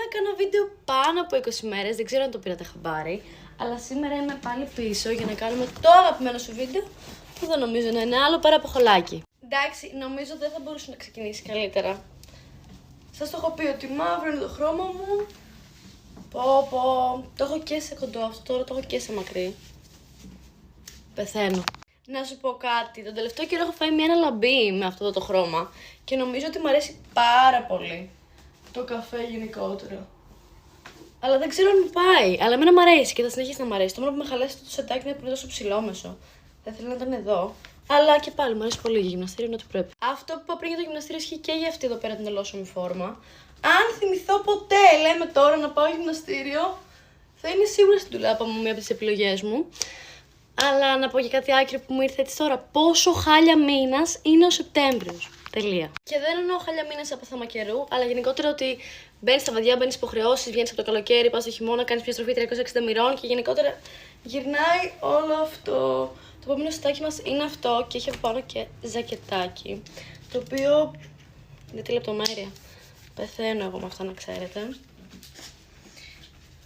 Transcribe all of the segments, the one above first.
να κάνω βίντεο πάνω από 20 μέρες, δεν ξέρω αν το πήρατε χαμπάρι. Αλλά σήμερα είμαι πάλι πίσω για να κάνουμε το αγαπημένο σου βίντεο που δεν νομίζω να είναι άλλο πέρα από χολάκι. Εντάξει, νομίζω δεν θα μπορούσε να ξεκινήσει καλύτερα. Σας το έχω πει ότι μαύρο είναι το χρώμα μου. Το έχω και σε κοντό αυτό, τώρα το έχω και σε μακρύ. Πεθαίνω. Να σου πω κάτι, τον τελευταίο καιρό έχω φάει μια λαμπή με αυτό το χρώμα και νομίζω ότι μου αρέσει πάρα πολύ το καφέ γενικότερα. Αλλά δεν ξέρω αν μου πάει, αλλά εμένα μου αρέσει και θα συνεχίσει να μου αρέσει. Το μόνο που με χαλάσει το σετάκι είναι που είναι τόσο ψηλόμεσο. Θα ήθελα να ήταν εδώ. Αλλά και πάλι μου αρέσει πολύ για γυμναστήριο, είναι ό,τι πρέπει. Αυτό που είπα πριν για το γυμναστήριο ισχύει και για αυτή εδώ πέρα την ελόσωμη φόρμα. Αν θυμηθώ ποτέ, λέμε τώρα, να πάω γυμναστήριο, θα είναι σίγουρα στην τουλάπα μου μία από τις επιλογές μου. Αλλά να πω και κάτι άκυρο που μου ήρθε έτσι τώρα. Πόσο χάλια μήνας είναι ο Σεπτέμβριος. Τελεία. Και δεν εννοώ χάλια μήνας από θέμα καιρού, αλλά γενικότερα ότι μπαίνεις στα βαδιά, μπαίνεις υποχρεώσεις, βγαίνεις από το καλοκαίρι, πας στο χειμώνα, κάνεις μια στροφή 360 μοιρών και γενικότερα γυρνάει όλο αυτό. Το επόμενο σετάκι μας είναι αυτό και έχει από πάνω και ζακετάκι. Το οποίο είναι τη λεπτομέρεια. Πεθαίνω εγώ με αυτά, να ξέρετε.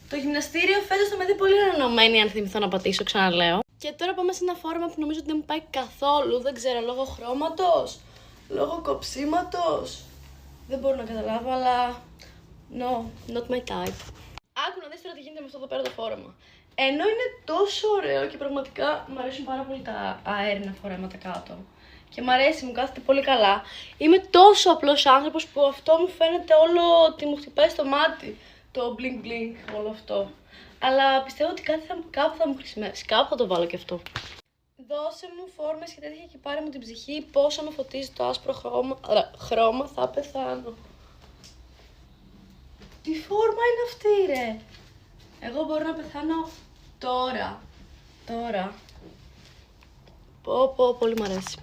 Το γυμναστήριο φέτος θα με δει πολύ ενωμένη αν θυμηθώ να πατήσω, ξαναλέω. Και τώρα πάμε σε ένα φόρμα που νομίζω ότι δεν μου πάει καθόλου, δεν ξέρω, λόγω χρώματος, λόγω κοψίματος. Δεν μπορώ να καταλάβω, αλλά no, not my type. Άκου να δεις τώρα τι γίνεται με αυτό εδώ πέρα το φόρμα. Ενώ είναι τόσο ωραίο και πραγματικά μου αρέσουν πάρα πολύ τα αέρινα φορέματα κάτω. Και μου αρέσει, μου κάθεται πολύ καλά. Είμαι τόσο απλός άνθρωπος που αυτό μου φαίνεται όλο ότι μου χτυπάει στο μάτι. Το bling bling, όλο αυτό. Αλλά πιστεύω ότι κάπου θα μου χρησιμεύσει. Κάπου θα το βάλω και αυτό. Δώσε μου φόρμες και τέτοια και πάρε μου την ψυχή. Πόσο με φωτίζει το άσπρο χρώμα, θα πεθάνω. Τι φόρμα είναι αυτή, ρε? Εγώ μπορώ να πεθάνω τώρα. Πολύ μου αρέσει.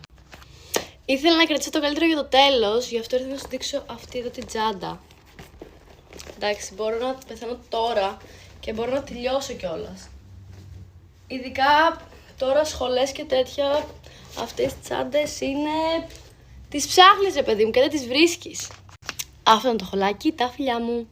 Ήθελα να κρατήσω το καλύτερο για το τέλος, γι' αυτό ήρθα να σου δείξω αυτή εδώ την τσάντα. Εντάξει, μπορώ να πεθάνω τώρα και μπορώ να τελειώσω κιόλας. Ειδικά τώρα σχολές και τέτοια, αυτές τις τσάντες είναι... Τις ψάχνεις, ρε παιδί μου, και δεν τις βρίσκεις. Αυτό είναι το χολάκι, τα φιλιά μου.